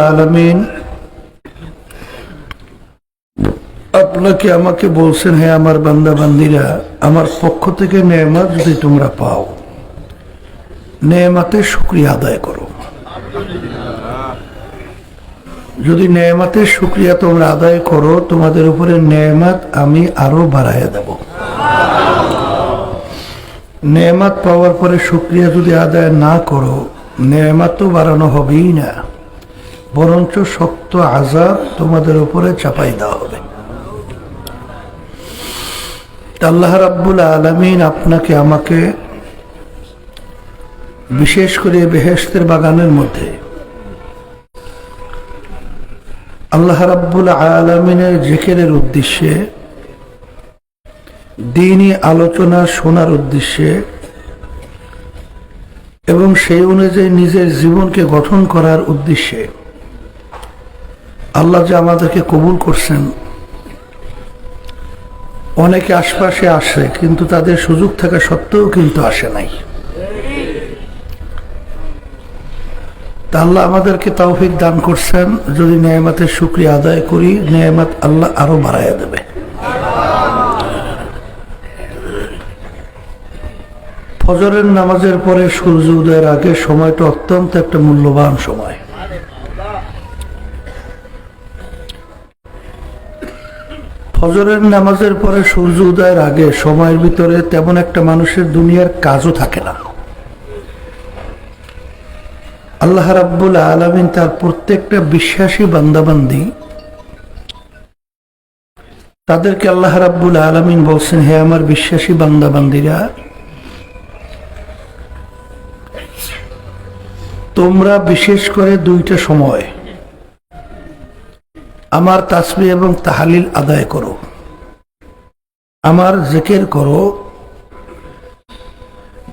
আলামিন আপনাকে আমাকে বলছেন, হে আমার বান্দা বান্দিরা, আমার পক্ষ থেকে নেয়ামত যদি তোমরা পাও, নেয়ামতের শুকরিয়া আদায় করো। যদি নেয়ামতের শুকরিয়া তোমরা আদায় করো, তোমাদের উপরে নেয়ামত আমি আরো বাড়াইয়া দেব। নেয়ামত পাওয়ার পরে শুকরিয়া যদি আদায় না করো, নেয়ামত তো বাড়ানো হবেই না, বরঞ্চ শক্ত আযাব তোমাদের উপরে চাপাই দেওয়া হবে। আল্লাহ রাব্বুল আলামিন আপনাকে আমাকে বিশেষ করে বেহেশতের বাগানের মধ্যে আল্লাহ রাব্বুল আলামিনের জিকিরের উদ্দেশ্যে, দ্বীনি আলোচনা শোনার উদ্দেশ্যে এবং সেই অনুযায়ী নিজের জীবনকে গঠন করার উদ্দেশ্যে আল্লাহ যে আমাদেরকে কবুল করছেন। অনেকে আশপাশে আসে, কিন্তু তাদের সুযোগ থাকা সত্ত্বেও কিন্তু আসে নাই। তা আল্লাহ আমাদেরকে তৌফিক দান করছেন, যদি নেয়ামতের শুকরিয়া আদায় করি, নেয়ামত আল্লাহ আরো বাড়াইয়া দেবে। ফজরের নামাজের পরে সূর্য উদয়ের আগে সময়টা অত্যন্ত একটা মূল্যবান সময়। ফজরের নামাজের পরে সূর্য উদয়ের আগে সময়ের ভিতরে তেমন একটা মানুষের দুনিয়ার কাজও থাকে না। আল্লাহ রাব্বুল আলামিন তার প্রত্যেকটা বিশ্বাসী বান্দাবান্দি, তাদেরকে আল্লাহ রাব্বুল আলামিন বলছেন, হে আমার বিশ্বাসী বান্দাবান্দিরা, তোমরা বিশেষ করে দুইটা সময় আমার তাসবিহ এবং তাহলিল আদায় করো, আমার জিকির করো।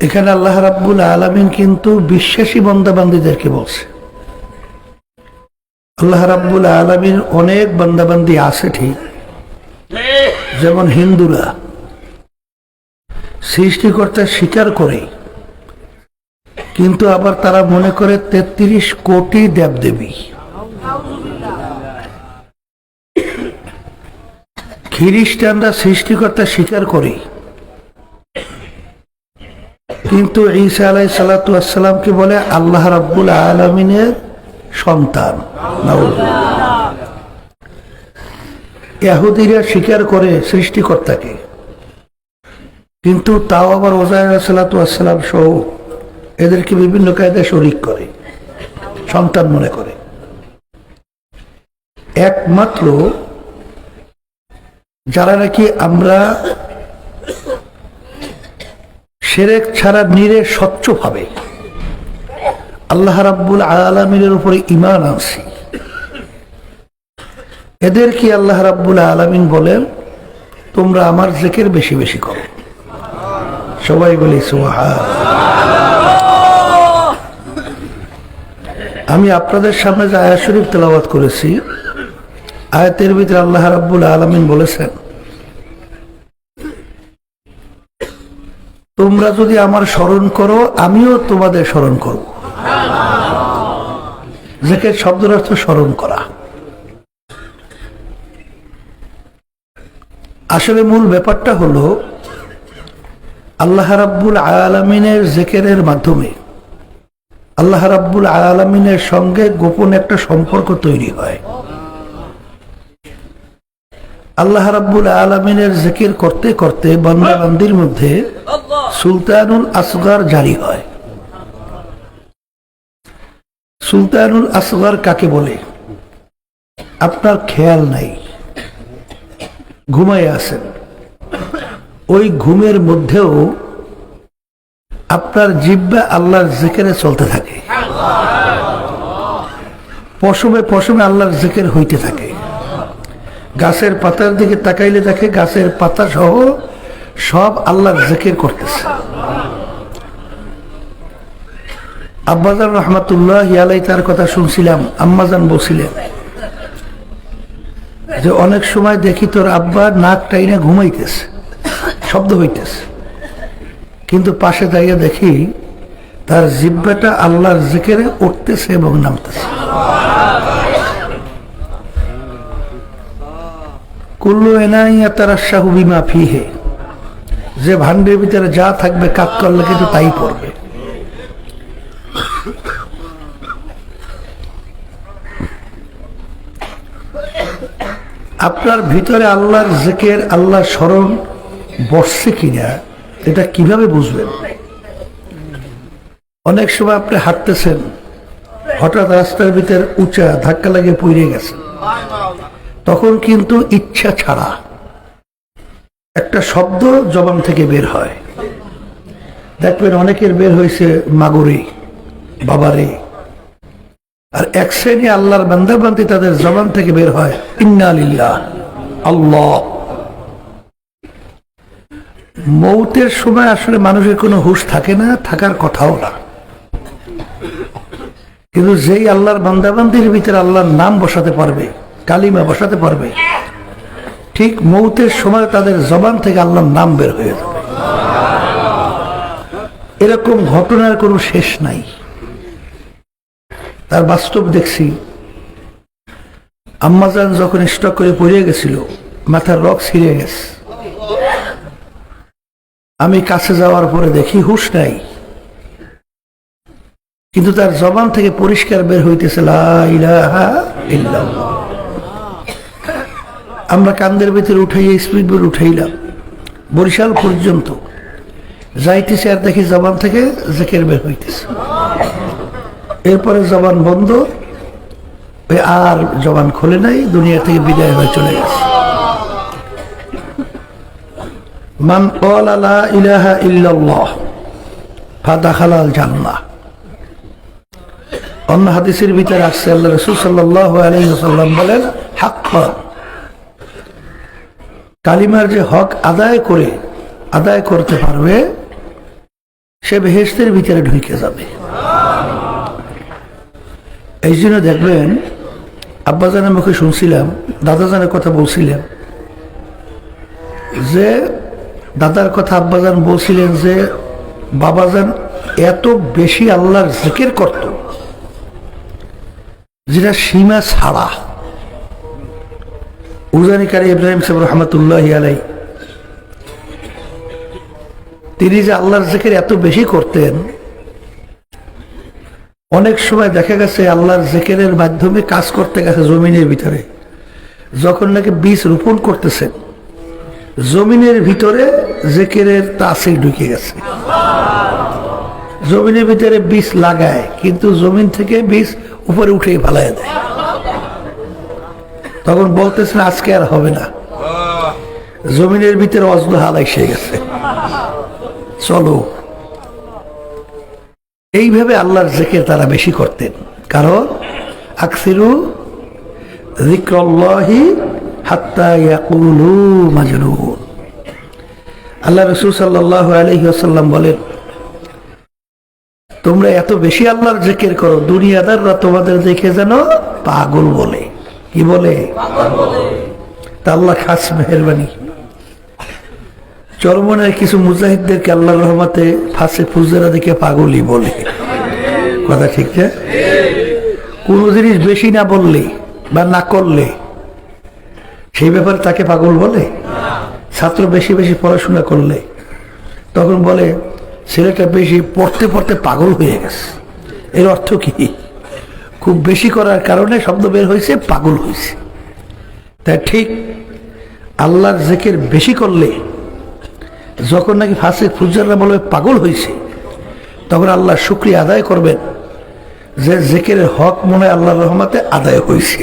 এখানে আল্লাহ রাব্বুল আলামিন কিন্তু বিশ্বাসী বান্দাবান্দীদেরকে বলছে। আল্লাহ রাব্বুল আলামিন অনেক বান্দাবান্দি আছে ঠিক, যেমন হিন্দুরা সৃষ্টিকর্তা স্বীকার করে, কিন্তু আবার তারা মনে করে ৩৩ কোটি দেবদেবী। খ্রিস্টানরা সৃষ্টিকর্তা স্বীকার করে, কিন্তু ঈসা আলাইহিস সালাতু ওয়াস সালামকে বলে আল্লাহ রাব্বুল আলামিনের সন্তান। ইহুদিরা স্বীকার করে সৃষ্টিকর্তাকে, কিন্তু তাও আবার ওযাইর আলাইহিস সালাতু ওয়াস সালাম সহ এদেরকে বিভিন্ন কায়দায় শরীক করে, সন্তান মনে করে। একমাত্র যারা নাকি আমরা শিরক ছাড়া নিরে স্বচ্ছভাবে আল্লাহ রাব্বুল আলামিনের উপরে ঈমান আনছি, এদেরকে আল্লাহ রাব্বুল আলামিন বলেন, তোমরা আমার জিকির বেশি বেশি করো। সবাই বলি সুবহানাল্লাহ। আমি আপনাদের সামনে যে আয়াত শরীফ তেলাওয়াত করেছি, আয়াতের ভিতরে আল্লাহ রাব্বুল আলামিন বলেছেন, তোমরা যদি আমার স্মরণ করো, আমিও তোমাদের স্মরণ করব। জিকির শব্দের অর্থ স্মরণ করা। আসলে মূল ব্যাপারটা হলো আল্লাহ রাব্বুল আলামিনের জিকিরের মাধ্যমে আল্লাহ রাব্বুল আলামিনের সঙ্গে গোপন একটা সম্পর্ক তৈরি হয়। আল্লাহ রাব্বুল আলামিনের জিকির করতে করতে বান্দা বান্দির মধ্যে সুলতানুল আসগর জারি হয়। সুলতানুল আসগর কাকে বলে? আপনার খেয়াল নাই, ঘুমায় আছেন, ওই ঘুমের মধ্যেও আপনার জিহ্বা আল্লাহর জিকিরে চলতে থাকে, পশমে পশমে আল্লাহর জিকির হইতে থাকে। গাছের পাতার দিকে তাকাইলে দেখে গাছের পাতা সহ সব আল্লাহর জিকির করতেছে। আব্বাজান রহমাতুল্লাহ আলাইহি তার কথা শুনছিলাম, আম্মাজান বলছিলেন যে অনেক সময় দেখি তোর আব্বা নাক টাইনা ঘুমাইতেছে, শব্দ হইতেছে, কিন্তু পাশে যাইয়া দেখি তার জিহ্বাটা আল্লাহর জিকিরে উঠতেছে এবং নামতেছে। কুল্লু ইনাইন ইয়াতারাশাহু বিমা ফিহি, যে ভান্ডের ভিতরে যা থাকবে কাজ করলে কিন্তু তাই পড়বে। আপনার ভিতরে আল্লাহর জিকির, আল্লাহর স্মরণ বসছে কিনা এটা কিভাবে বুঝবেন? অনেক সময় আপনি হাঁটতেছেন, হঠাৎ রাস্তার ভিতরে উঁচা ধাক্কা লাগে পড়ে গেছেন, তখন কিন্তু ইচ্ছা ছাড়া একটা শব্দ জবান থেকে বের হয়। দেখবেন অনেকের বের হয়েছে মাগুরি, বাবারে। আর এক শ্রেণী আল্লাহর বান্দাবান্দি তাদের জবান থেকে বের হয় ইন্না লিল্লাহ, আল্লাহ। মৌতের সময় আসলে মানুষের কোনো হুঁশ থাকে না, থাকার কথাও না। কিন্তু যেই আল্লাহর বান্দাবান্দির ভিতরে আল্লাহর নাম বসাতে পারবে, কালিমা বসাতে পারবে, ঠিক মৌতের সময় তাদের জবান থেকে আল্লাহর নাম বের হয়ে যাবে। এরকম ঘটনার কোনো শেষ নাই। তার বাস্তব দেখছি। আম্মাজান যখন স্ট্রোক করে পড়ে গেছিল, মাথার রগ ছিঁড়ে গেছে, আমি কাছে যাওয়ার পরে দেখি হুঁশ নাই, কিন্তু তার জবান থেকে পরিষ্কার বের হইতেছে লা ইলাহা ইল্লাল্লাহ। আমরা কান্দের ভিতরে উঠাইয়া স্পিড বোট উঠাইলাম, বরিশাল পর্যন্ত যাইতেছে, আর দেখি জবান থেকে জিকির বের হইতেছে। এরপরে জবান বন্ধ, আর জবান খোলে নাই, দুনিয়া থেকে বিদায় হয়ে চলে গেছে। মান ক্বালা লা ইলাহা ইল্লাল্লাহ ফাদাখালাল জান্নাহ। অন্য হাদিসের ভিতরে আসছে, আল্লাহ রাসূল সাল্লাল্লাহু আলাইহি ওয়াসাল্লাম বলেন, হাক্কান, কালিমার যে হক আদায় করতে পারবে সে বেহেশতের ভিতরে ঢুকে যাবে। এই জন্য দেখবেন, আব্বাজানের মুখে শুনছিলাম, দাদাজানের কথা বলছিলেন, যে দাদার কথা আব্বাজান বলছিলেন যে বাবাজান এত বেশি আল্লাহর জিকির করত যেটা সীমা ছাড়া। উজানিকারী ইব্রাহিম সাহেব রহমতুল্লাহি আলাইহি, তিনি যে আল্লাহর জিকির এত বেশি করতেন, অনেক সময় দেখা গেছে আল্লাহর জিকিরের মাধ্যমে কাজ করতে গেছে জমিনের ভিতরে, যখন নাকি বীজ রোপণ করতেছেন, জমিনের ভিতরে জিকিরের তাসির ঢুকে গেছে। জমিনের ভিতরে বীজ লাগায়, কিন্তু জমিন থেকে বীজ উপরে উঠে ফেলায় দেয়। তখন বলতেছেন আজকে আর হবে না, জমিনের ভিতরে অজদু হাল এসে গেছে, চলো। এইভাবে আল্লাহর জিকির তারা বেশি করতেন। কারণ আকসিরু যিকরাল্লাহি হাত্তা ইয়াকুলু মাজনুন। আল্লাহ রাসূল সাল্লাল্লাহু আলাইহি ওয়াসাল্লাম বলেন, তোমরা এত বেশি আল্লাহর জিকির করো, দুনিয়াদাররা তোমাদের দেখে যেন পাগল বলে। কি বলে? তা আল্লাহ খাস মেহেরবানি, চরমনের কিছু মুজাহিদদেরকে আল্লাহর রহমতে ফাঁসে ফুজেরা দেখে পাগলই বলে। কথা ঠিক না? কোন জিনিস বেশি না বললে বা না করলে সেই ব্যাপারে তাকে পাগল বলে? ছাত্র বেশি বেশি পড়াশোনা করলে তখন বলে ছেলেটা বেশি পড়তে পড়তে পাগল হয়ে গেছে। এর অর্থ কি? খুব বেশি করার কারণে শব্দ বের হয়েছে, পাগল হয়েছে। তাই ঠিক আল্লাহর জিকির বেশি করলে যখন নাকি ফাসিক ফুজ্জাররা বলবে পাগল হয়েছে, তখন আল্লাহর শুকরিয়া আদায় করবেন যে জিকিরের হক মনে হয় আল্লাহর রহমতে আদায় হয়েছে।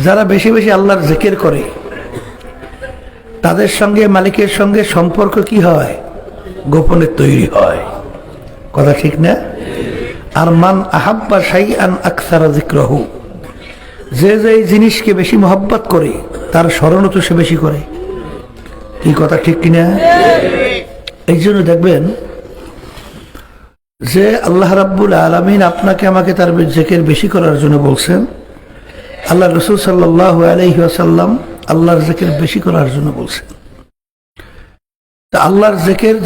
যারা বেশি বেশি আল্লাহর জিকির করে তাদের সঙ্গে মালিকের সঙ্গে সম্পর্ক কি হয়? গোপনে তৈরি হয়। কথা ঠিক না? আর মান আহাব্বা শাইআন আকসারা যিকরাহু, যে যে জিনিসকে বেশি মহব্বত করে তার স্মরণও তো সে বেশি করে। কি কথা ঠিক কিনা? এই জন্য দেখবেন যে আল্লাহ রাব্বুল আলামিন আপনাকে আমাকে তার জিকির বেশি করার জন্য বলছেন, আল্লাহ রাসূল সাল্লাল্লাহু আলাইহি ওয়াসাল্লাম আল্লাহর জিকির বেশি করার জন্য বলছেন। তা আল্লাহর জিকির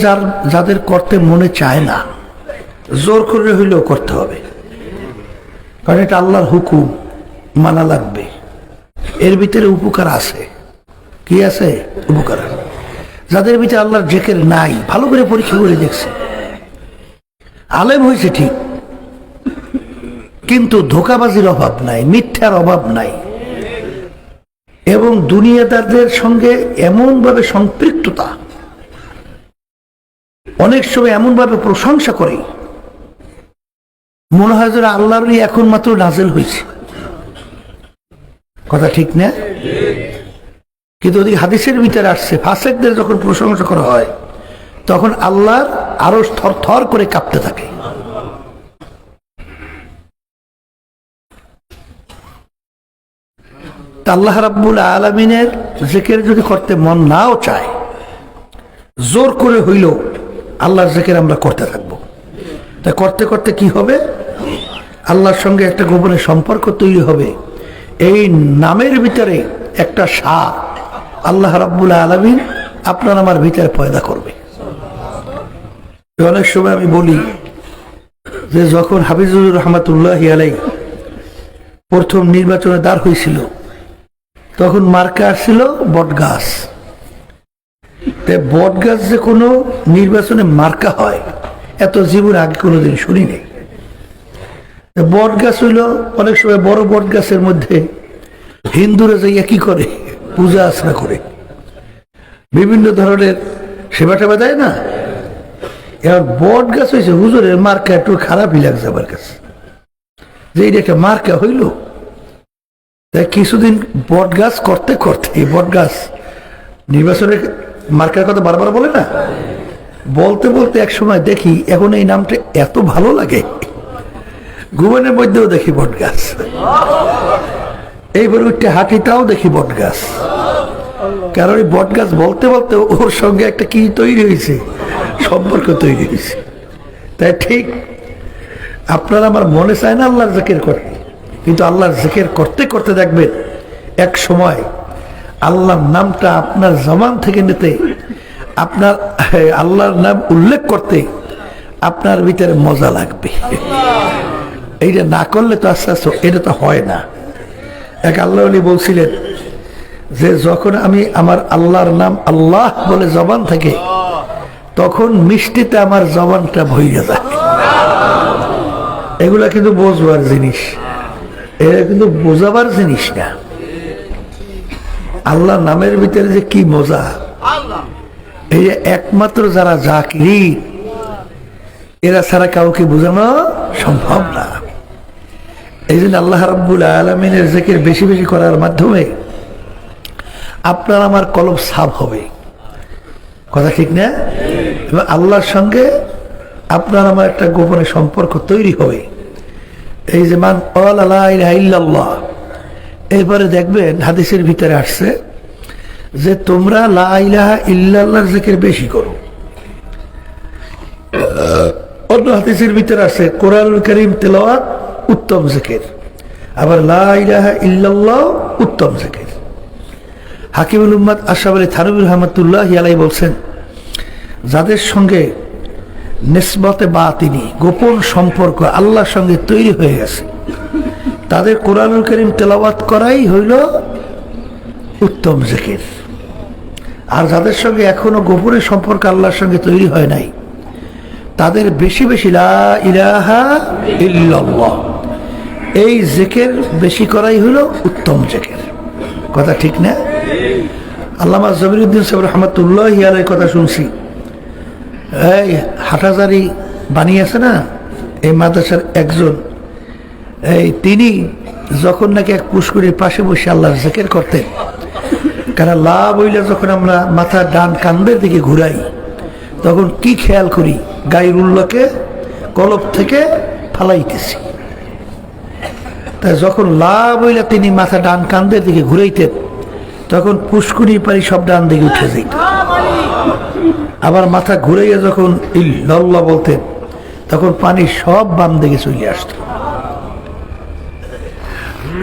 যাদের করতে মনে চায় না, জোর করে হইলেও করতে হবে, কারণ এটা আল্লাহর হুকুম, মানা লাগবে। এর ভিতরে উপকার আছে। কি আছে? উপকার। যাদের ভিতরে আল্লাহর জিকির নাই, ভালো করে পরীক্ষা করে দেখছে, আলেম হয়েছে ঠিক, কিন্তু ধোঁকাবাজির অভাব নাই, মিথ্যার অভাব নাই, এবং দুনিয়াদারদের সঙ্গে এমনভাবে সম্পৃক্ততা, অনেক সময় এমনভাবে প্রশংসা করে মনে হয় যে আল্লাহরই এখন মাত্র নাজেল হয়েছে। কথা ঠিক না? কিন্তু ওদিকে হাদিসের ভিতরে আসছে, ফাসেকদের যখন প্রশংসা করা হয় তখন আল্লাহর আরো থর থর করে কাঁপতে থাকে। আল্লাহ রাব্বুল আলামিনের জিকির যদি করতে মন নাও চায়, জোর করে হইলেও আল্লাহর জিকির আমরা করতে থাকবো। তা করতে করতে কি হবে? আল্লাহর সঙ্গে একটা গোপনে সম্পর্ক তৈরি হবে। এই নামের ভিতরে একটা সার আল্লাহ রাব্বুল আলামিন আপনার আমার ভিতরে পয়দা করবে। অনেক সময় আমি বলি যে যখন হাফিজুর রহমাতুল্লাহি আলাইহি প্রথম নির্বাচনে দাঁড় হয়েছিল, তখন মার্কা আসছিল বটগাছ। বটগাছ যে কোনো নির্বাচনে মার্কা হয় এত জীবন আগে কোনোদিন শুনি নেই। বটগাছ হইল অনেক সময় বড় বটগাছের মধ্যে হিন্দুরা যাইয়া কি করে? পূজা আর্চনা করে, বিভিন্ন ধরনের সেবা টেবা দেয় না। এবার বটগাছ হয়েছে হুজুরের মার্কা, একটু খারাপই লাগছে আমার কাছে যে এটা একটা মার্কা হইল। তাই কিছুদিন বটগাছ করতে করতে, বটগাছ নির্বাচনের মার্কার কথা বারবার বলে না, বলতে বলতে এক সময় দেখি এখন এই নামটা এত ভালো লাগে, ঘুমানের মধ্যেও দেখি বটগাছ, এইবার উঠতে হাঁটিটাও দেখি বটগাছ। কারণ এই বটগাছ বলতে বলতে ওর সঙ্গে একটা কি তৈরি হয়েছে, সম্পর্ক তৈরি হয়েছে। তাই ঠিক আপনার আমার মনে চায় না আল্লাহর জিকির করতে, কিন্তু আল্লাহর জিকির করতে করতে দেখবেন এক সময় আল্লাহর নামটা আপনার জবান থেকে নিতে, আপনার আল্লাহর নাম উল্লেখ করতে আপনার ভিতরে মজা লাগবে। এইটা না করলে তো আস্তে আস্তে এটা তো হয় না। এক আল্লাহ ওলি বলছিলেন যে যখন আমি আমার আল্লাহর নাম আল্লাহ বলে জবান থেকে, তখন মিষ্টিতে আমার জবানটা ভইয়া যায়। এগুলা কিন্তু বোঝবার জিনিস, এটা কিন্তু বোঝাবার জিনিস না। আল্লাহ নামের ভিতরে যে কি মজা, এই যে একমাত্র যারা জাকিরি, এরা ছাড়া কাউকে বোঝানো সম্ভব না। এই জন্য আল্লাহ রাব্বুল আলামিনের জিকির বেশি বেশি করার মাধ্যমে আপনার আমার কলব সাফ হবে। কথা ঠিক না? এবং আল্লাহর সঙ্গে আপনার আমার একটা গোপনে সম্পর্ক তৈরি হবে। এই যে মান ক্বালা লা ইলাহা ইল্লাল্লাহ, এরপরে দেখবেন হাদিসের ভিতরে আসছে যে তোমরা লা ইলাহা ইল্লাল্লাহর জিকির বেশি করো। অন্য হাদিসের ভিতরে আছে কোরআনুল কারীম তেলাওয়াত উত্তম জিকির, আবার লা ইলাহা ইল্লাল্লাহ উত্তম জিকির। হাকিমুল উম্মাত আশরাফ আলী থানভী রহমাতুল্লাহি আলাইহি বলছেন, যাদের সঙ্গে নিসবতে বাতিনি, গোপন সম্পর্ক আল্লাহর সঙ্গে তৈরি হয়ে গেছে, তাদের কোরআনুল কারীম তেলাওয়াত করাই হইল উত্তম জিকির। আর যাদের সঙ্গে এখনো গোপনের সম্পর্ক আল্লাহর সঙ্গে তৈরি হয় নাই, তাদের বেশি বেশি লা ইলাহা ইল্লাল্লাহ এই জিকির বেশি করাই হইল উত্তম জিকির। কথা ঠিক না? আল্লামা জমিরুদ্দিন সাহেব রহমাতুল্লাহি আলাইহি কথা শুনছি, এই হাটাজারি বানিয়েছে না এই মাদ্রাসার একজন, তিনি যখন নাকি এক পুষ্করির পাশে বসে আল্লাহর জিকির করতেন, কারণ লা বইলে যখন আমরা মাথা ডান কান্দের দিকে ঘুরাই, তখন কি খেয়াল করি? গায়রুল্লাহকে কলব থেকে ফালাইতেছি। তাই যখন লা বইলে তিনি মাথা ডান কান্দের দিকে ঘুরাইতেন, তখন পুষ্করির পানি সব ডান দিকে উঠে যেত। আবার মাথা ঘুরাইয়া যখন ইল্লাল্লাহ বলতেন, তখন পানি সব বাম দিকে চলে আসত।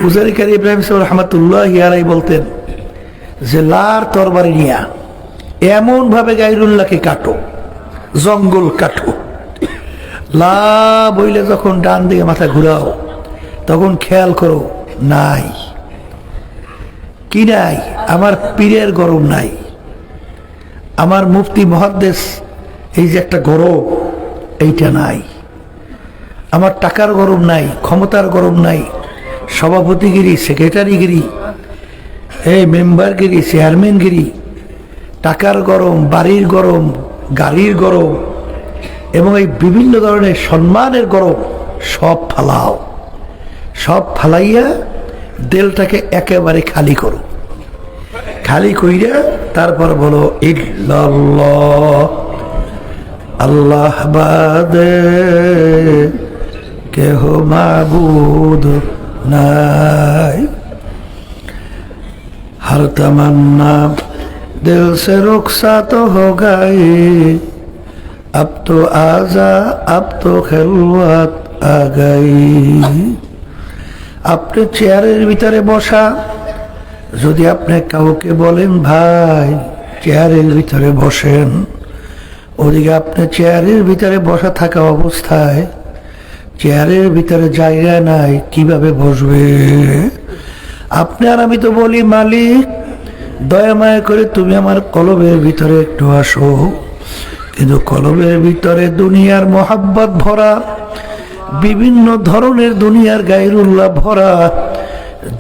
উজারি কারি ইব্রাহিম সাহেব রহমাতুল্লাহি আলাইহি বলতেন যে লার তরবারি নিয়া এমন ভাবে গায়রুল্লাহকে কাটো, জঙ্গল কাটো, লাভ হইলে যখন ডান দিকে মাথা ঘুরাও তখন খেয়াল করো নাই কি নাই, আমার পীরের গরম নাই, আমার মুফতি মুহাদ্দিস এই যে একটা গরম এইটা নাই, আমার টাকার গরম নাই, ক্ষমতার গরম নাই, সভাপতিগিরি, সেক্রেটারিগিরি, এই মেম্বারগিরি, চেয়ারম্যানগিরি, টাকার গরম, বাড়ির গরম, গাড়ির গরম এবং এই বিভিন্ন ধরনের সম্মানের গরম সব ফালাও, সব ফালাইয়া দিলটাকে একেবারে খালি করো। খালি কইরা তারপর বলো ইল্লাল্লাহ, আল্লাহ বাদে কেহ মাবুদ নাই। हर तमन्ना दिल से रुखसात हो गई, अब तो आजा अब तो खिलवत आ गई। আপনি চেয়ারের ভিতরে বসা, যদি আপনি কাউকে বলেন ভাই চেয়ারের ভিতরে বসেন, ওদিকে আপনি চেয়ারের ভিতরে বসা থাকা অবস্থায় চেয়ারের ভিতরে জায়গা নাই, কিভাবে বসবে? আপনি আর আমি তো বলি মালিক দয়া মায়া করে তুমি আমার কলবের ভিতরে একটু আসো, কিন্তু কলবের ভিতরে দুনিয়ার মোহাব্বত ভরা, বিভিন্ন ধরনের দুনিয়ার গায়রুল্লাহ ভরা।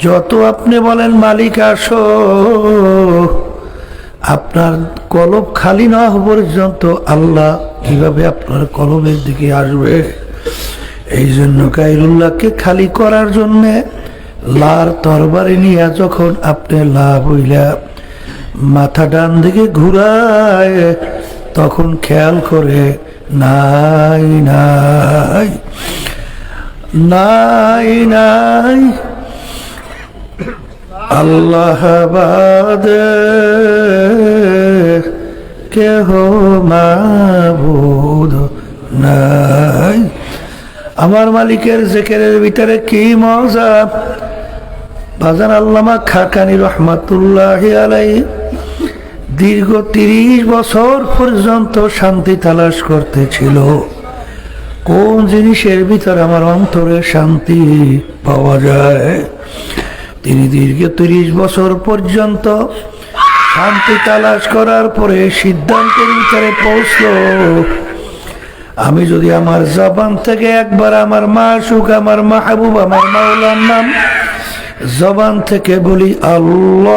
যত আপনি বলেন মালিক আসো, আপনার কলব খালি না হওয়া পর্যন্ত আল্লাহ কিভাবে আপনার কলবের দিকে আসবে? এই জন্য গায়রুল্লাহকে খালি করার জন্যে লার তরবারি নিয়ে যখন আপনি লাভ হইলা মাথা ডান দিকে ঘুরায়, তখন খেয়াল করে নাই নাই নাই নাই আল্লাহ বাদে কেহ মাবুদ নাই। আমার মালিকের জিকিরের ভিতরে কি মজা! বাজান আল্লামা খাকানি রহমাতুল্লাহি আলাইহি দীর্ঘ 30 বছর পর্যন্ত শান্তি তালাশ করতেছিল, কোন জিনিসের ভিতরে আমার অন্তরে শান্তি পাওয়া যায়। তিনি দীর্ঘ 30 বছর পর্যন্ত শান্তি তালাশ করার পরে সিদ্ধান্তের ভিতরে পৌঁছলো, আমি যদি আমার জবান থেকে একবার আমার মাশুক, আমার মাহবুব, আমার মাওলার নাম জবান থেকে বলি আল্লাহ,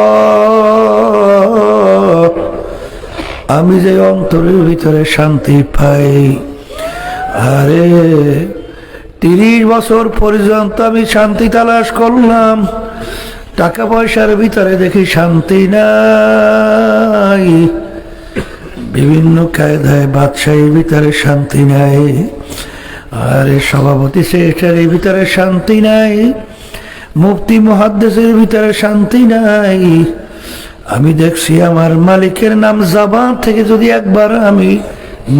আমি যে অন্তরের ভিতরে শান্তি পাই। আরে 30 বছর পর্যন্ত আমি শান্তি তালাশ করলাম, টাকা পয়সার ভিতরে দেখি শান্তি নাই, বিভিন্ন কায়দায় বাদশাহীর ভিতরে শান্তি নাই, আরে সভাপতি সেক্রেটারির ভিতরে শান্তি নাই, মুফতি মুহাদ্দিসের ভিতরে শান্তি নাই। আমি দেখছি আমার মালিকের নাম জবান থেকে যদি একবার আমি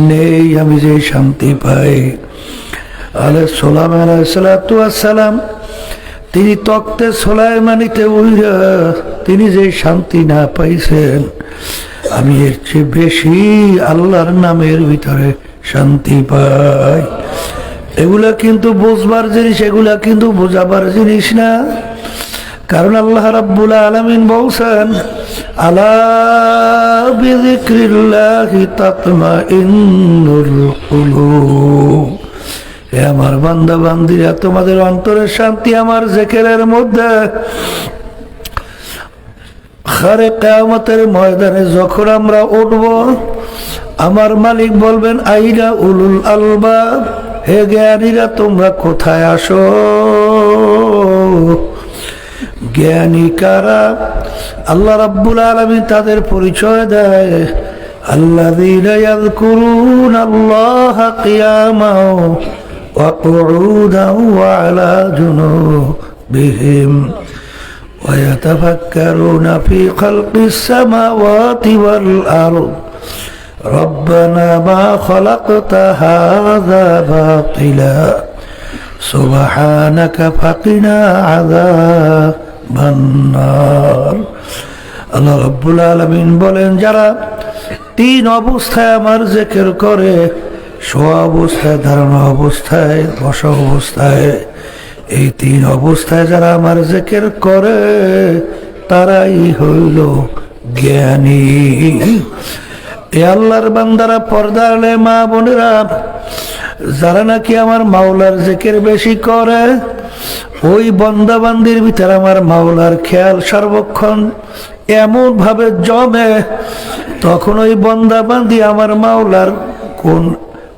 নেই, আমি যে শান্তি পাই। আলাইহিস সালাতু ওয়াস সালাম তিনি তক্তে সুলাইমানিতে উইরা তিনি যে শান্তি না পাইছেন, আমি এর চেয়ে বেশি আল্লাহর নামের ভিতরে শান্তি পাই। এগুলা কিন্তু বুঝবার জিনিস, এগুলা কিন্তু বোঝাবার জিনিস না। কারণ আল্লাহ রাব্বুল আলামিন বলছেন আলা বিযিক্রিল্লাহি তাতমাইন্নুল কুলুব, হে আমার বান্দা বান্দিরা, তোমাদের অন্তরের শান্তি আমার জিকিরের মধ্যে। খারে কিয়ামতের ময়দানে যখন আমরা উঠব, আমার মালিক বলবেন আইনা উলুল আলবাব, হে জ্ঞানীরা তোমরা কোথায় আসো? জ্ঞানী কারা? আল্লাহ রাব্বুল আলামিন তাদের পরিচয় দেয়, আল্লাযীনা ইয়াযকুরুনাল্লাহা কিয়ামান ওয়া কুউদান ওয়া আলা জুনুবিহিম ওয়া ইয়াতাফাক্কারুনা ফী খালকিস সামাওয়াতি ওয়াল আরদ রব্বানা মা খালাকতা হাযা বাতিলা সুবহানাকা ফাকিনা আযাবান নার। আল্লাহ রাব্বুল আলামিন বলেন, যারা তিন অবস্থায় আমার জিকির করে, শোয়া অবস্থায়, দাঁড়ানো অবস্থায়, বসা অবস্থায়। এই তিন অবস্থায় যারা আমার জিকির করে তারাই হইল জ্ঞানী। এ আল্লাহর বান্দারা, পর্দার আলে মা বোনেরা, যারা নাকি আমার মাওলার জিকির বেশি করে, ওই বন্দাবান্দির ভিতরে আমার মাওলার খেয়াল সর্বক্ষণ এমন ভাবে জমে, তখন ওই বন্দাবান্দি আমার মাওলার কোন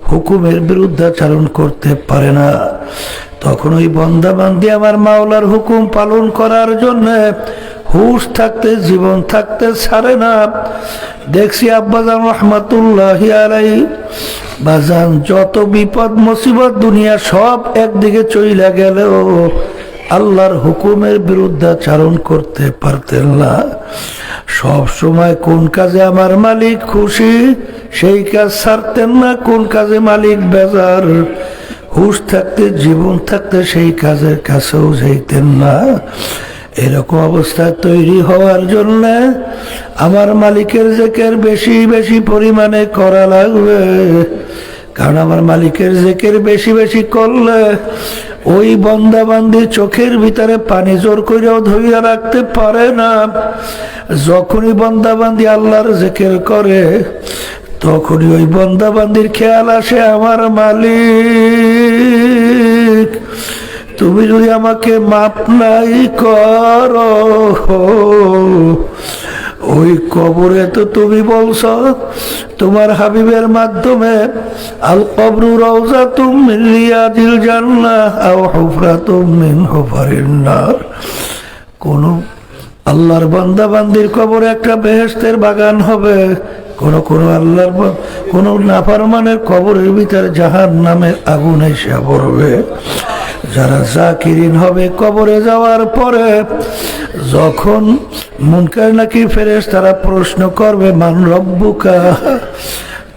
হুকুমের বিরুদ্ধাচরণ করতে পারে না। তখন ওই বন্দাবান্দি আমার মাওলার হুকুম পালন করার জন্য হুশ থাকতে, জীবন থাকতে ছাড়ে না। দেখছি আব্বাজান রহমাতুল্লাহি আলাইহি, বাজান যত বিপদ মুসিবত দুনিয়া সব একদিকে চইলা গেলেও আল্লাহর হুকুমের বিরুদ্ধাচরণ করতে পারতেন না। সব সময় কোন কাজে আমার মালিক খুশি সেই কাজ ছাড়তেন না, কোন কাজে মালিক বেজার, হুশ থাকতে, জীবন থাকতে সেই কাজের কাছেও যাইতেন না। এরকম অবস্থায় তৈরি হওয়ার জন্য আমার মালিকের জিকির বেশি বেশি পরিমাণে করা লাগবে। কারণ আমার মালিকের জিকির বেশি বেশি করলে ওই বন্দাবান্দির চোখের ভিতরে পানি জোর করেও ধরিয়া রাখতে পারে না। যখনই বন্দাবান্দি আল্লাহর জিকির করে তখনই ওই বন্দাবান্দির খেয়াল আসে, আমার মালিক তুমি যদি আমাকে মাপ নাই করো, ওই কবরে তো তুমি বলছ তোমার হাবিবের মাধ্যমে, আল কবরু রাউযাতুম মিন রিয়াদিল জান্নাহ আও হুফরাতুম মিন হুফারিন নার। কোন আল্লাহর বান্দা বান্দির কবরে একটা বেহেশতের বাগান হবে, কোন কোন আল্লাহর কোন নাফরমানের কবরের ভিতরে জাহান্নামের আগুন এসে পড়বে। যারা জাকিরিন হবে কবরে যাওয়ার পরে, যখন মুনকার নাকির ফেরেশতারা প্রশ্ন করবে মান রব্বুকা,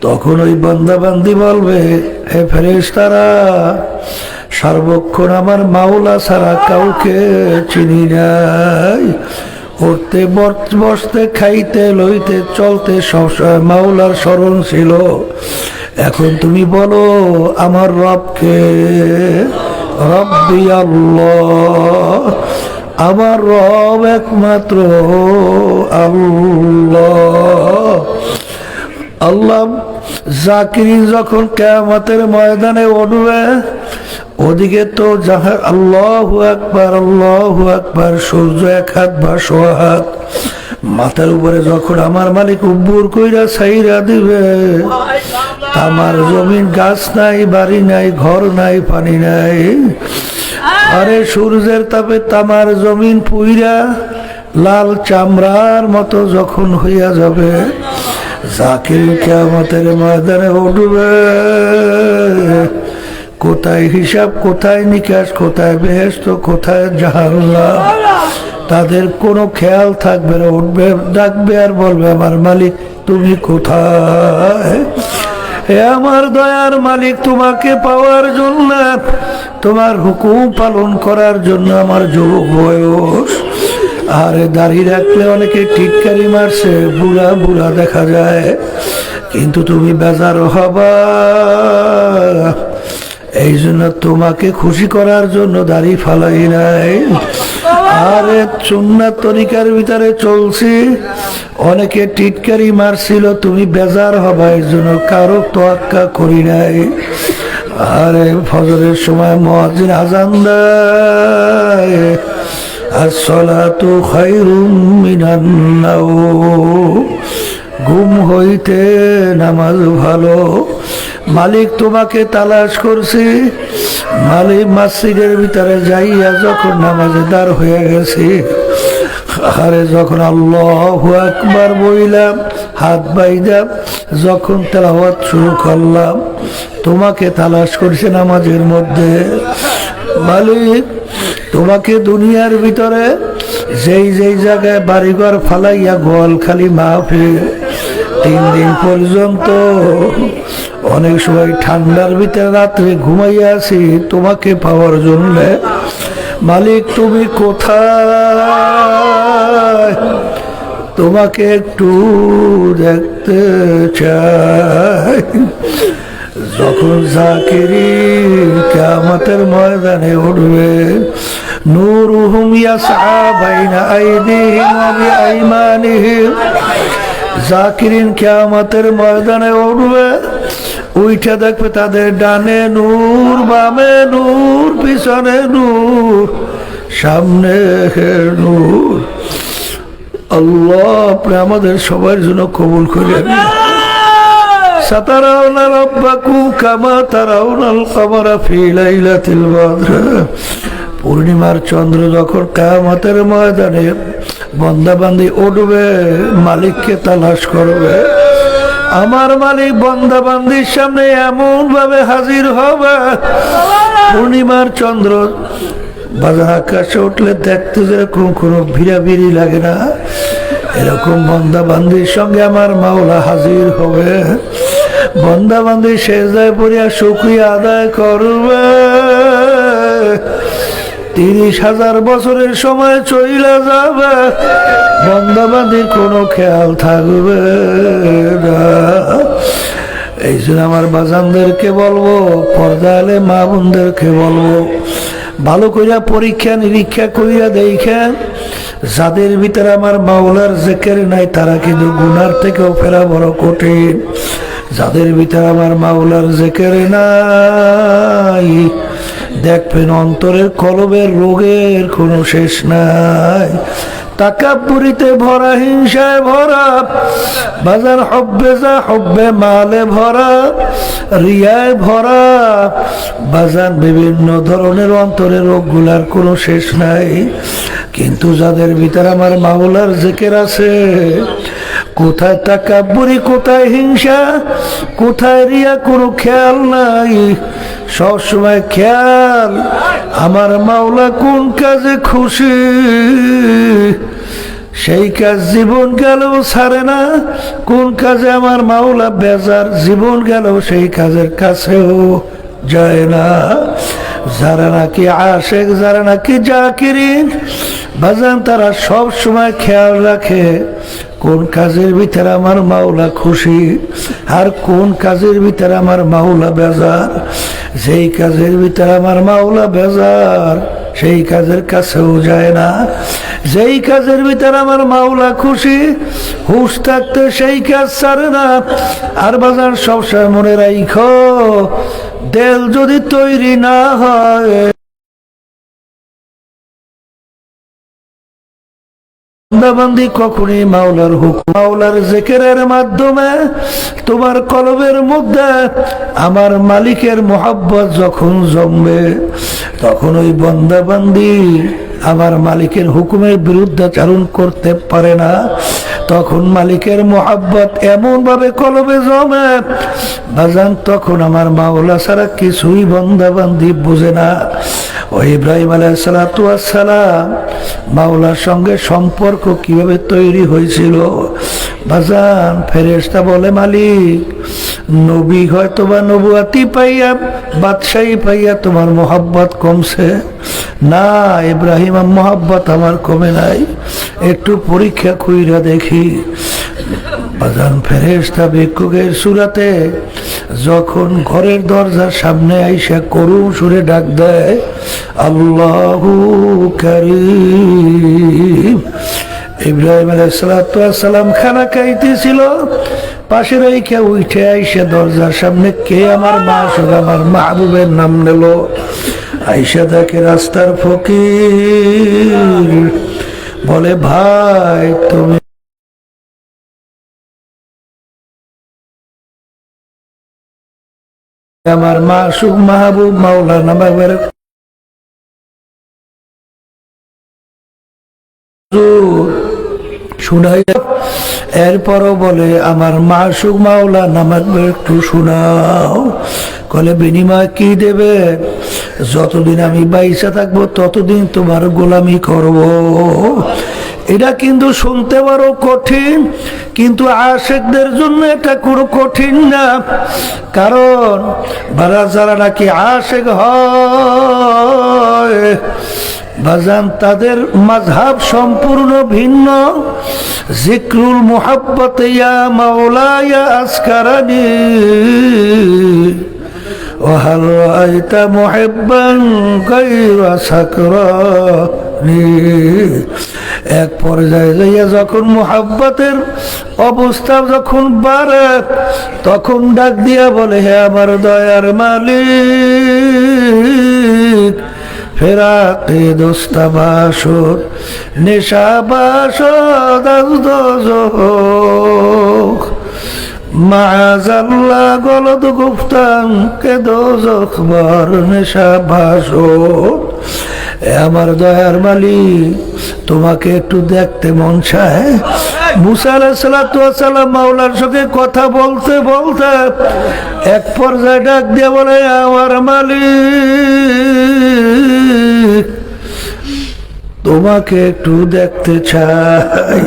তখন ওই বান্দা বান্দি বলবে, হে ফেরেশতারা, সর্বক্ষণ আমার মাওলা ছাড়া কাউকে চিনি নাই। উঠতে বসতে, খাইতে লইতে চলতে সবসময় মাওলার স্মরণ ছিল। এখন তুমি বলো আমার রবকে? রব্বি আল্লাহ, আমার রব একমাত্র আল্লাহ। আল্লাহ জাকিরিন যখন কিয়ামতের ময়দানে উঠবে, ওদিকে তো আল্লাহু আকবার, আল্লাহু আকবার, সূর্য এক হাত বা সোয়া হাত মাথার উপরে যখন আমার মালিক উব্বুর কইরা ছাইরা দিবে, আমার জমিন, গাছ নাই, বাড়ি নাই, ঘর নাই, পানি নাই, আরে সূর্যের তাপে তামার জমিন পুইরা লাল চামড়ার মতো যখন হইয়া যাবে, জাকির কিয়ামতের ময়দানে উঠবে, কোথায় হিসাব, কোথায় নিকাশ, কোথায় বেহেশত, কোথায় জাহান্নাম, তাদের কোনো খেয়াল থাকবে না। উঠবে, ডাকবে আর বলবে, আমার মালিক তুমি কোথায়? হে আমার দয়ার মালিক, তোমাকে পাওয়ার জন্য, তোমার হুকুম পালন করার জন্য আমার যুবক বয়স। আরে দাঁড়িয়ে রাখলে অনেকে টিটকারি মারছে, বুড়া বুড়া দেখা যায়, কিন্তু তুমি বেজার হবা। এই জন্য তোমাকে খুশি করার জন্য দাড়ি ফালাই নাই। আরে সুন্নাত তরিকার ভিতরে চলছি, অনেকে টিটকারি মারছিল, তুমি বেজার হবা, এই জন্য কারো তোয়াক্কা করি নাই। আরে ফজরের সময় মুয়াজ্জিন আযান দেয়, আসসালাতু খায়রুম মিনান নাওম, ঘুম হইতে নামাজ ভালো। মালিক তোমাকে তালাশ করছি, মালিক মসজিদের ভিতরে যাইয়া যখন নামাজে দাঁড় হয়ে গেছি, আরে যখন আল্লাহু আকবার বইলাম, হাত বাইদাম, যখন তেলাওয়াত শুরু করলাম, তোমাকে তালাশ করছে নামাজের মধ্যে। মালিক তোমাকে দুনিয়ার ভিতরে যেই যেই জায়গায় বাড়িঘর ফালাইয়া গোয়ালখালী মাহফিল, 3 দিন পর্যন্ত অনেক সময় ঠান্ডার ভিতরে রাত্রে ঘুমাইয়া আছি তোমাকে পাওয়ার জন্য। মালিক তুমি কোথায়? তোমাকে একটু দেখতে চাই। যখন জাকিরিন কিয়ামতের ময়দানে উঠবে, নূরুহুম ইয়াসআ বাইনা আইদিহিম ওয়া বিআইমানিহিম, জাকিরিন কিয়ামতের ময়দানে উঠবে, উইঠা দেখবে তাদের ডানে নূর, বামে নূর, পিছনে নূর, সামনে নূর। আল্লাহ আপনি আমাদের সবার জন্য কবুল করে নিন। সাতারাউনা রাব্বাকুম কামা তারাউনাল কমারা ফি লাইলাতিল বদর, পূর্ণিমার চন্দ্র যখন কিয়ামতের ময়দানে বান্দাবান্দি উঠবে, মালিককে তালাশ করবে, আমার মালিক বান্দাবান্দির সামনে এমন ভাবে হাজির হবে, পূর্ণিমার চন্দ্র বাজার আকাশে উঠলে দেখতে যেরকম কোনো ভিড়াভিড়ি লাগে না, এরকম বান্দাবান্দির সঙ্গে আমার মাওলা হাজির হবে। বান্দাবান্দি সেজদায় পড়িয়া শুকরিয়া আদায় করবে। 30,000 বছরের সময় চইলা যাবে, বান্দাবান্দির কোনো খেয়াল থাকবে না। এই জন্য আমার বাজানদেরকে বলবো, পর্দা আলে মা বোনদেরকে বলবো, ভালো কইরা পরীক্ষা নিরীক্ষা কইরা দেখেন, যাদের ভিতরে আমার মাওলার জিকির নাই তারা কিন্তু গুনার থেকেও ফেরা বড় কঠিন। যাদের ভিতরে আমার মাওলার জিকির নাই, দেখবেন অন্তরের কলবের রোগের কোনো শেষ নাই। তাকাব্বুরিতে ভরা, হিংসায় ভরা, বাজার হব্বে যা হব্বে মালে ভরা, রিয়ায় ভরা, বাজার বিভিন্ন ধরনের অন্তরের রোগগুলার কোনো শেষ নাই। কিন্তু যাদের ভিতরে আমার মাওলার জিকির আছে, কোথায় তাকাব্বুরি, কোথায় হিংসা, কোথায় রিয়া, কোনো খেয়াল নাই। সবসময় খেয়াল আমার মাওলা কোন কাজে খুশি, সেই কাজ জীবন গেলেও ছাড়ে না। কোন কাজে আমার মাওলা বেজার, জীবন গেলেও সেই কাজের কাছেও যায় না। যারা নাকি আশেক, যারা নাকি জাকিরিন বাজান, তারা সব সময় খেয়াল রাখে কোন কাজের ভিতরে আমার মাওলা খুশি আর কোন কাজের ভিতরে আমার মাওলা বেজার। যেই কাজের ভিতরে আমার মাওলা বেজার, সেই কাজের কাছেও যায় না। যেই কাজের ভিতরে আমার মাওলা খুশি, হুশ থাকতে সেই কাজ ছাড়ে না। আর বাজার সবসময় মনে রাখো, দেল যদি তৈরি না হয়, বান্দাবান্দি কখনই মাওলার হুকুম, মাওলার জিকিরের মাধ্যমে তোমার কলবের মধ্যে আমার মালিকের মোহাব্বত যখন জমবে, তখন ওই বান্দাবান্দি আমার মালিকের হুকুমের বিরুদ্ধাচরণ করতে পারে না। তখন মালিকের মোহাব্বত এমন ভাবে কলবে জমে বাজান, তখন আমার মাওলা ছাড়া কিছুই বান্দাবান্দি বুঝে না। ও ইব্রাহিম আলাইহিস সালাতু ওয়াস সালাম মাওলার সঙ্গে সম্পর্ক কিভাবে তৈরি হয়েছিল বাজান? ফেরেশতা বলে, মালিক নবী হয়তো বা নবুয়াতি পাইয়া, বাদশাহী পাইয়া তোমার মোহাব্বত কমছে না। ইব্রাহিম মোহাব্বত আমার কমে নাই, একটু পরীক্ষা কইরা দেখি। বাজান ফেরেশতা ভিক্ষুকের সুরাতে যখন ঘরের দরজার সামনে আইসা করুণ সুরে ডাক দেয়, আল্লাহু কারীম। ইব্রাহিম আলাইহিস সালাতু ওয়াস সালাম খানা খাইতেছিল, পাশে রেখে উঠে আইসা দরজার সামনে কে আমার মাশূক, আমার মাহবুবের নাম নিল। আইসা দেখে রাস্তার ফকির, বলে ভাই তুমি আমার মাশূক মাহবুব মাওলানা বাবার শুনাই। এরপরও বলে আমার মাশূক মাওলানা আমাকে একটু শোনাও। কলে বিনিময় কি দেবে? যতদিন আমি বাইসা থাকবো ততদিন তোমার গোলামি করব। এটা কিন্তু শুনতে পারো কঠিন, কিন্তু আশেকদের জন্য এটা কোনো কঠিন না। কারণ যারা নাকি আশেক হয় বাজান তাদের মাযহাব সম্পূর্ণ ভিন্ন। জিক্রুল মুহাব্বত ইয়া মাওলা ইয়া আসকারানি ওয়া হাল রাআইতা মুহিব্বান গায়রা সাকরানি। এক পর্যায়ে যাইয়া যখন মুহাব্বতের অবস্থা যখন বাড়ে তখন ডাক দিয়া বলে, হে আমার দয়ার মালিক, ফেরাতে দোস্তাবাসর নেশাবাসদ দোজখ মাআযাল্লাহ গলদ গুফতাম কে দোজখ বার নেশাবাসর। আমার দয়ার মালিক, তোমাকে একটু দেখতে মন চায়। মুসা আলাইহিস সালাতু ওয়াস সালাম মাওলার সঙ্গে কথা বলতে বলতে এক পর্যায়ে ডাক দিয়ে বলে, আমার মালিক, তোমাকে একটু দেখতে চাই।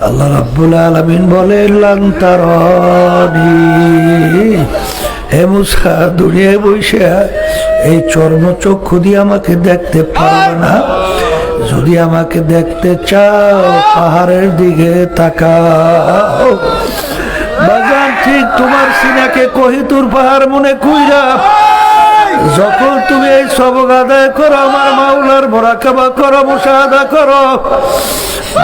আল্লাহ রাব্বুল আলামিন বলে, লান তারানি, হে মুসা, দুনিয়ায় বসে এই চর্মচক্ষু দিয়ে আমাকে দেখতে পারবে না। যদি আমাকে দেখতে চাও পাহাড়ের দিকে তাকাও। বাজান ঠিক তোমার সিনাকে কোহিতুর পাহাড় মনে কইরা যখন তুমি এই সবক আদায় করো, আমার মাওলার মুরাকাবা করো, মুশাহাদা করো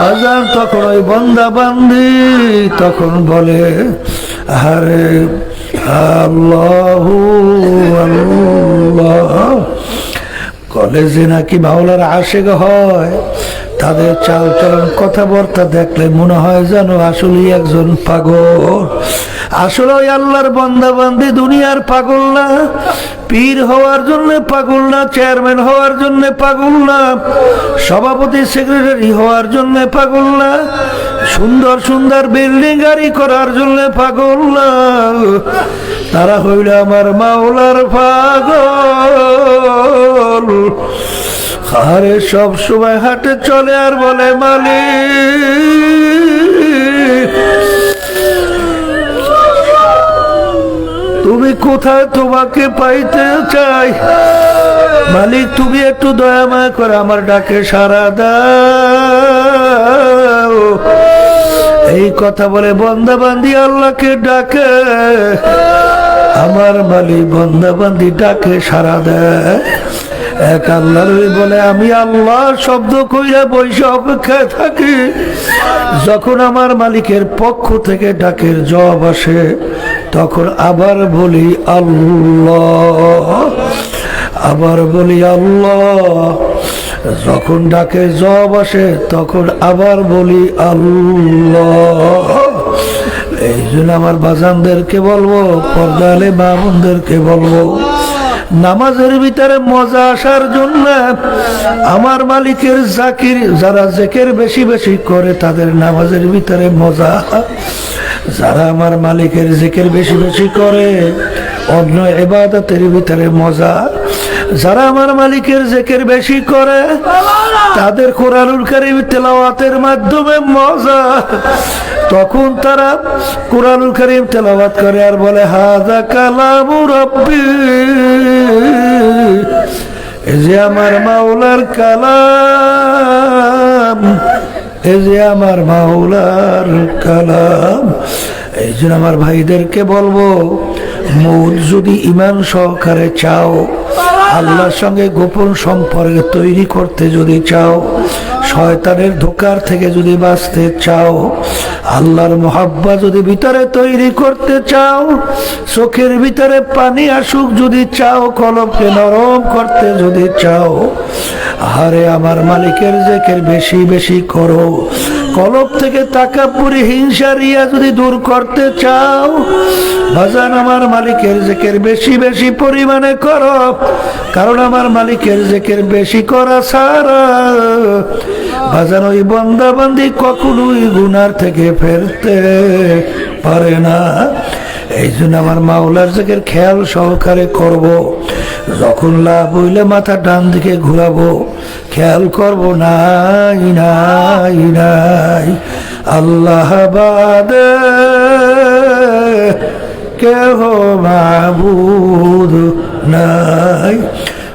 বাজান, তখন ওই বান্দা বান্দি তখন বলে, আরে আল্লাহু আল্লাহ। কলেজে নাকি মাওলার আশিক হয়, তাদের চাল চলন কথাবার্তা দেখলে মনে হয় যেন আসলে একজন পাগল। আসলে ওই আল্লাহর বান্দা বান্দি দুনিয়ার পাগল না, পীর হওয়ার জন্য পাগল না, চেয়ারম্যান হওয়ার জন্য পাগল না, সভাপতি সেক্রেটারি হওয়ার জন্য পাগল না, সুন্দর সুন্দর বিল্ডিং গাড়ি করার জন্য পাগল না। তারা হইল আমার মাওলার পাগল। আরে সব সময় হাটে চলে আর বলে, মালিক তুমি কোথায়, তোমাকে পাইতে চাই। মালিক তুমি একটু দয়া মায়া করে আমার ডাকে সাড়া দাও। এই কথা বলে বান্দা বান্দি আল্লাহকে ডাকে। আমার মালিক বান্দা বান্দি ডাকে সাড়া দেয়। এক আল্লাহর বলে, আমি আল্লাহ শব্দ কইরা বসে অপেক্ষায় থাকি। যখন আমার মালিকের পক্ষ থেকে ডাকের জবাব আসে তখন আবার বলি আল্লাহ, আবার বলি আল্লাহ। যখন ডাকের জবাব আসে তখন আবার বলি আল্লাহ। এই জন্য আমার বাজানদেরকে বলবো, পর্দালে মা বোনদেরকে বলবো, নামাজের ভিতরে মজা আসার জন্য আমার মালিকের জাকির যারা জিকির বেশি বেশি করে তাদের নামাজের ভিতরে মজা। যারা আমার মালিকের জিকির বেশি বেশি করে অন্য ইবাদতের ভিতরে মজা। যারা আমার মালিকের জিকির বেশি করে তাদের কোরআনুল কারীম তেলাওয়াতের মাধ্যমে মজা। তখন তারা কোরআনুল কারীম তেলাওয়াত করে আর বলে, হাযা কালামু রাব্বি, এই যে আমার মাওলার কালাম, এই যে আমার মাওলার কালাম। এই জন্য আমার ভাইদেরকে বলবো, মূল যদি ঈমান সহকারে চাও, আল্লাহর সঙ্গে গোপন সম্পর্ক তৈরি করতে যদি চাও, শয়তানের ধোঁকার থেকে যদি বাঁচতে চাও, আল্লাহর মোহাব্বত যদি ভিতরে তৈরি করতে চাও, চোখের ভিতরে পানি আসুক যদি চাও, কলবকে নরম করতে যদি চাও, আরে আমার মালিকের জিকির বেশি বেশি করো। কলব থেকে তাকাব্বুরি হিংসা রিয়া যদি দূর করতে চাও, বাজান আমার মালিকের জিকির বেশি বেশি পরিমাণে করো। কারণ আমার মালিকের জিকির বেশি করা ছাড়া বাজান ওই বান্দা বান্দি কখনোই গুনার থেকে ফেরতে পারে না। এই জন্য আমার মাওলার জিকির খেয়াল সহকারে করব। যখন লাভ হইলে মাথা ডান দিকে ঘুরাবো, খেয়াল করবো নাই নাই নাই আল্লাহ বাদে কেহ মাবুদ নাই।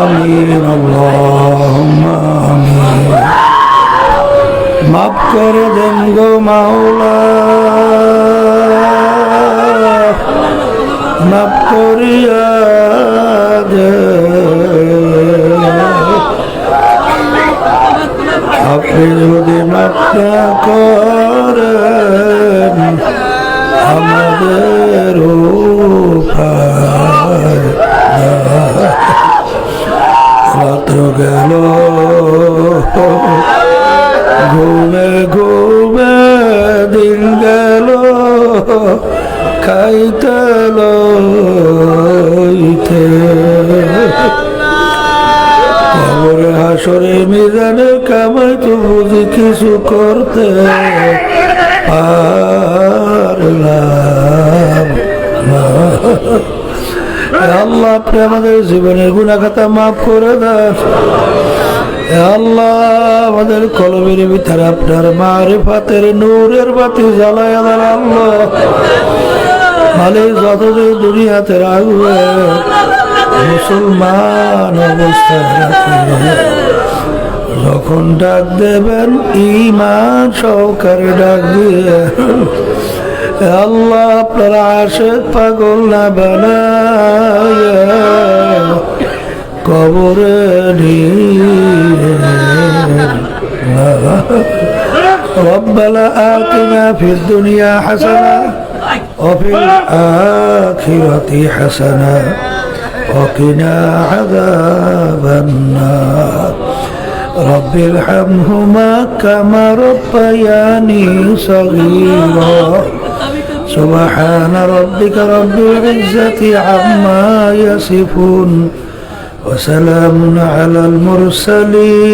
আমিন আল্লাহুম্মা আমিন। মাফ করে দেন গো মাওলা, মাফ করিয়া দে। আপনি যদি মাফ না করেন আমাদের উপায় রাত্র গেল ঘুমে ঘুমে, দিন গেল খাইতে লইতে। কবরে হাসরে মিজানে কামাই তো বুঝি কিছু করতে পারলাম না। আল্লাহ আপনি আমাদের জীবনের গুনাহ খাতা মাফ করে দেন। আল্লাহ আমাদের কলবের ভিতরে আপনার মারিফাতের নূরের বাতি জ্বালায়া দেন। আল্লাহ মালিক যতদিন দুনিয়াতে রাখবে মুসলমান অবস্থায় রাখবে, যখন ডাক দেবেন ঈমান সহকারে ডাক দিয়ে। আল্লাহ আপনার আশিক পাগল না বানায়া কবরে ربنا آتنا في الدنيا حسنة وفي الآخرة حسنة وقنا عذاب النار رب ارحمهما كما ربياني صغيرا سبحان ربك رب العزة عما يصفون وسلام على المرسلين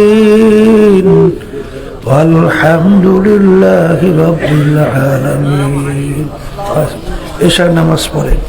والحمد لله رب العالمين. إشار نماز পড়েন।